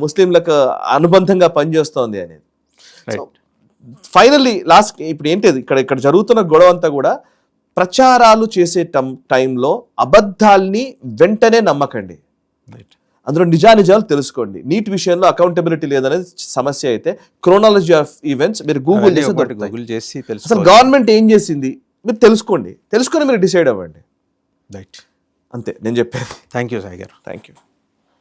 ముస్లింలకు అనుబంధంగా పనిచేస్తోంది అనేది. ఫైనల్లీ లాస్ట్ ఇప్పుడు ఏంటిది ఇక్కడ జరుగుతున్న గొడవ అంతా కూడా ప్రచారాలు చేసే టైంలో అబద్ధాల్ని వెంటనే నమ్మకండి. అందులో నిజాలు తెలుసుకోండి. నీట్ విషయంలో అకౌంటబిలిటీ లేదనేది సమస్య అయితే, క్రోనాలజీ ఆఫ్ ఈవెంట్స్ మీరు గూగుల్ చేసి అసలు గవర్నమెంట్ ఏం చేసింది మీరు తెలుసుకొని మీరు డిసైడ్ అవ్వండి. రైట్, అంతే నేను చెప్పేది. థ్యాంక్ యూ సాయి గారు. Thank you.